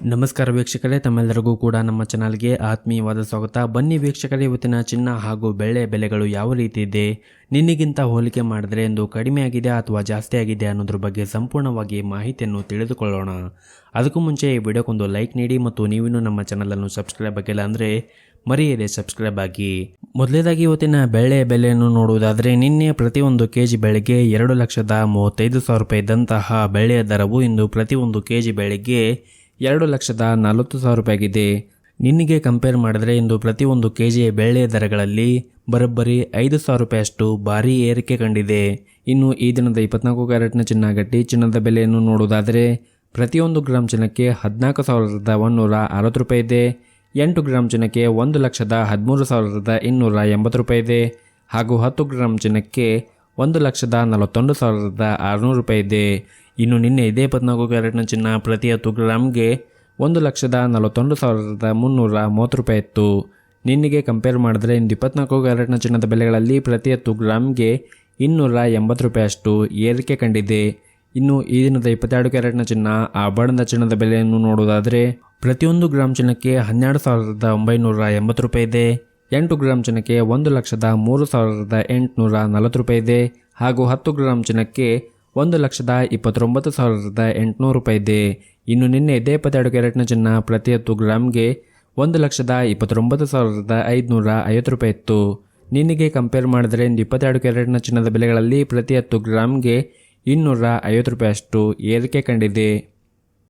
ನಮಸ್ಕಾರ ವೀಕ್ಷಕರೇ, ತಮ್ಮೆಲ್ಲರಿಗೂ ಕೂಡ ನಮ್ಮ ಚಾನಲ್ಗೆ ಆತ್ಮೀಯವಾದ ಸ್ವಾಗತ. ಬನ್ನಿ ವೀಕ್ಷಕರೇ, ಇವತ್ತಿನ ಚಿನ್ನ ಹಾಗೂ ಬೆಳ್ಳಿ ಬೆಲೆಗಳು ಯಾವ ರೀತಿ ಇದೆ, ನಿನ್ನೆಗಿಂತ ಹೋಲಿಕೆ ಮಾಡಿದ್ರೆ ಎಂದು ಕಡಿಮೆ ಆಗಿದೆ ಅಥವಾ ಜಾಸ್ತಿ ಆಗಿದೆ ಅನ್ನೋದ್ರ ಬಗ್ಗೆ ಸಂಪೂರ್ಣವಾಗಿ ಮಾಹಿತಿಯನ್ನು ತಿಳಿದುಕೊಳ್ಳೋಣ. ಅದಕ್ಕೂ ಮುಂಚೆ ಈ ವಿಡಿಯೋಕ್ಕೊಂದು ಲೈಕ್ ನೀಡಿ ಮತ್ತು ನೀವಿನ್ನೂ ನಮ್ಮ ಚಾನಲನ್ನು ಸಬ್ಸ್ಕ್ರೈಬ್ ಆಗಿಲ್ಲ ಅಂದರೆ ಮರೆಯದೆ ಸಬ್ಸ್ಕ್ರೈಬ್ ಆಗಿ. ಮೊದಲೇದಾಗಿ ಇವತ್ತಿನ ಬೆಳ್ಳಿ ಬೆಲೆಯನ್ನು ನೋಡುವುದಾದರೆ, ನಿನ್ನೆ ಪ್ರತಿಯೊಂದು ಕೆಜಿ ಬೆಳೆಗೆ 2,35,000 ರೂಪಾಯಿ ಇದ್ದಂತಹ ಬೆಳ್ಳಿಯ ದರವು ಇಂದು ಪ್ರತಿಯೊಂದು ಕೆಜಿ ಬೆಳೆಗೆ 2,40,000 ರೂಪಾಯಿ ಆಗಿದೆ. ನಿನ್ನೆಗೆ ಕಂಪೇರ್ ಮಾಡಿದ್ರೆ ಇಂದು ಪ್ರತಿಯೊಂದು ಕೆಜಿಯ ಬೆಳ್ಳಿಯ ದರಗಳಲ್ಲಿ ಬರೋಬ್ಬರಿ 5,000 ರೂಪಾಯಿಯಷ್ಟು ಭಾರೀ ಏರಿಕೆ ಕಂಡಿದೆ. ಇನ್ನು ಈ ದಿನದ 24 ಕ್ಯಾರೆಟ್ನ ಚಿನ್ನ ಗಟ್ಟಿ ಚಿನ್ನದ ಬೆಲೆಯನ್ನು ನೋಡುವುದಾದರೆ, ಪ್ರತಿಯೊಂದು ಗ್ರಾಮ್ ಚಿನ್ನಕ್ಕೆ 14,160 ರೂಪಾಯಿ ಇದೆ. 8 ಗ್ರಾಮ್ ಚಿನ್ನಕ್ಕೆ 1,13,280 ರೂಪಾಯಿ ಇದೆ. ಹಾಗೂ 10 ಗ್ರಾಮ್ ಚಿನ್ನಕ್ಕೆ 1,41,600 ರೂಪಾಯಿ ಇದೆ. ಇನ್ನು ನಿನ್ನೆ ಇದೇ 14 ಕ್ಯಾರೆಟ್ನ ಚಿನ್ನ ಪ್ರತಿ 10 ಗ್ರಾಮ್ಗೆ 1,41,330 ರೂಪಾಯಿ ಇತ್ತು. ನಿನ್ನೆಗೆ ಕಂಪೇರ್ ಮಾಡಿದ್ರೆ ಇಂದು 24 ಕ್ಯಾರೆಟ್ನ ಚಿನ್ನದ ಬೆಲೆಗಳಲ್ಲಿ ಪ್ರತಿ 10 ಗ್ರಾಮ್ಗೆ 280 ರೂಪಾಯಿಯಷ್ಟು ಏರಿಕೆ ಕಂಡಿದೆ. ಇನ್ನು ಈ ದಿನದ 22 ಕ್ಯಾರೆಟ್ನ ಚಿನ್ನ ಆಭರಣದ ಚಿನ್ನದ ಬೆಲೆಯನ್ನು ನೋಡುವುದಾದರೆ, ಪ್ರತಿಯೊಂದು ಗ್ರಾಮ್ ಚಿನ್ನಕ್ಕೆ 12,980 ರೂಪಾಯಿ ಇದೆ. 8 ಗ್ರಾಮ್ ಚಿನ್ನಕ್ಕೆ 1,03,840 ರೂಪಾಯಿ ಇದೆ. ಹಾಗೂ 10 ಗ್ರಾಮ್ ಚಿನ್ನಕ್ಕೆ 1,29,800 ರೂಪಾಯಿ ಇದೆ. ಇನ್ನು ನಿನ್ನೆ ಇದೇ 22 ಕ್ಯಾರೆಟ್ನ ಚಿನ್ನ ಪ್ರತಿ 10 ಗ್ರಾಮ್ಗೆ 1,29,550 ರೂಪಾಯಿ ಇತ್ತು. ನಿನ್ನೆಗೆ ಕಂಪೇರ್ ಮಾಡಿದರೆ ಇಂದು 22 ಕ್ಯಾರೆಟ್ನ ಚಿನ್ನದ ಬೆಲೆಗಳಲ್ಲಿ ಪ್ರತಿ 10 ಗ್ರಾಮ್ಗೆ 250 ರೂಪಾಯಿಯಷ್ಟು ಏರಿಕೆ ಕಂಡಿದೆ.